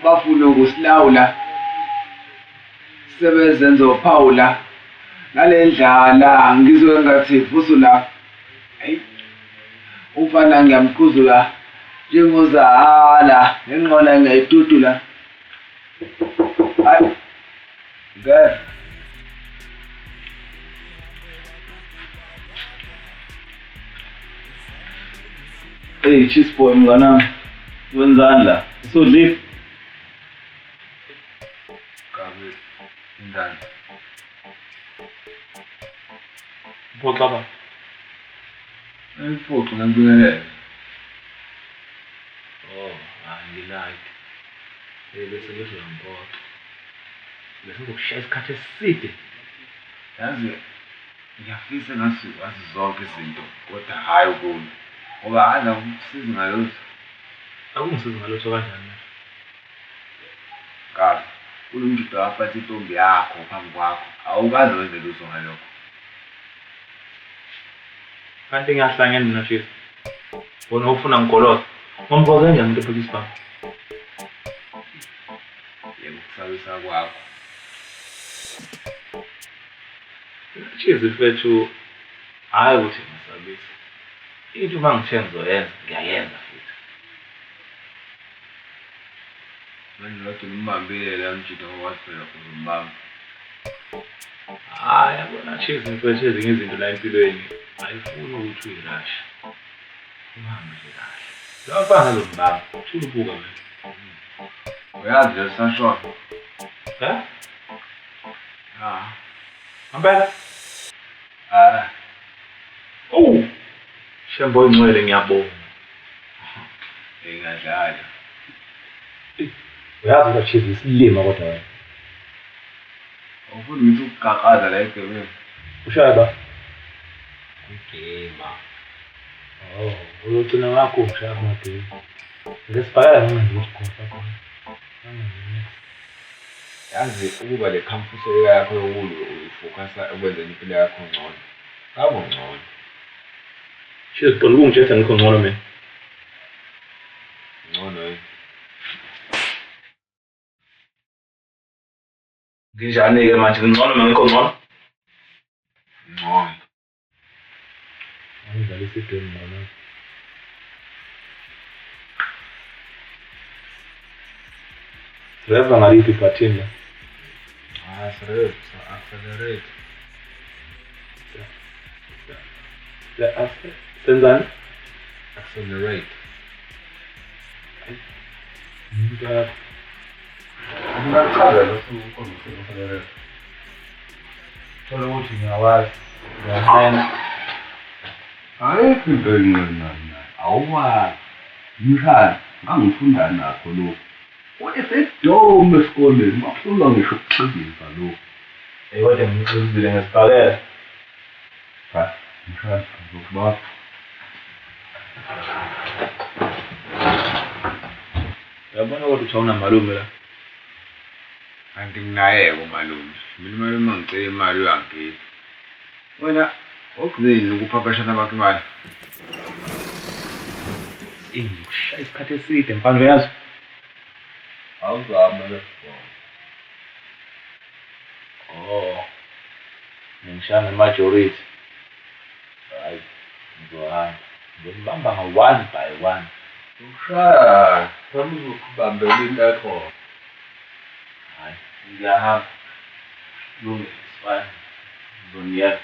Bafuna ukusilawula sebezenza uphawula ngale ndlala ngizwe ngathi vusu la. Hayi umfana ngiyamqhuzula njengozala ngenqola ngiyayitutula. Hayi ngeke Hey, cheese boy mnganami. Wenzani la? Usudlile? kabe indani Uphoxa ba? emfuthi ngibingelele. Oh, ngilike. Bese ngizongiphoxa. Bese ngizokushaya isikhathi eside. Yazi ngiyafisa ngathi wazi zonke izinto kodwa hayi ukuni ngoba hayi ngikusiza ngalutho. Akungisizi ngalutho kanjani na? Kabe kulo mntu waphatha intombi yakho phambi kwakho awukazi wenze lutho ngalokho. Kanti ngiyahlangene mina shisa. Wona ufuna ngigoloza. Ngomboza kanjani into phakathi isibhamu? Yebo kusabisa kwakho. Cheese mfethu hayi ukuthi ngisabisa. Into mangithe ngizoyenza, ngiyayenza futhi. Manje wathi umbambile la mjito ngoba phela uzombamba. Hayi yabona cheese mfethu ezinye izinto la empilweni ayifuni ukuthi uyirash. Uhambe nje kahle. Lawufana lombamba, uthula ubuka wena. Uyazi lesashona. Ngempela? Oh! Shembo ingcwele ngiyabonga. Engadlala. Uyazi ukuthi cheese isilima kodwa wena. Awufuni ngithi ukugaqaza la egebeni. Ushaya ba? Ngigema. Oh, uyocina ngakho ushaya amagame. Ngesibhakela noma nje usikhofa khona. Yazi ukuba le campus yakho yokulo uyifocusa ekwenzeni impilo yakho ngcono. Ngabo ngcono. Cheese qala ukungitshela ngikho ngcono mina. Ngcono yini? Nginjani ke manje ngcono mina ngikho ngcono? Ngcono. Angidlala isigame ngcono. Driver ngaliphi ibhathini la? Accelerate. Senzani? Accelerate. Ngingaqala lokhu accelerate. Thola ukuthi ngiyawazi. Ngiyahena. Ayikho into encane. Awuwazi. Mshana, ngangifunda nakho lokho. Wayesedome esikoleni, makuhlula ngisho ukuxikisa lokho. Kodwa ngicuzile ngesibhakela. Cha, mshana, ngizokubona. Uyabona kodwa uthi awunamalume la? Kanti nginayeke umalume. Mina umalume angicela imali uyangiphi. Wena okuzeni ukupapashana bakho imali? Ngikushaya isikhathi eside mfana uyazi. Awuzama leso. Oh. Ngishaya ngemajority. Hayi, ngizohamba. Ngizombamba nga-1 by 1. Ushaya, khona uzokubambela into yakho. Hayi, ngiyahamba. Lunge, it's fine. Ngizoniyeka.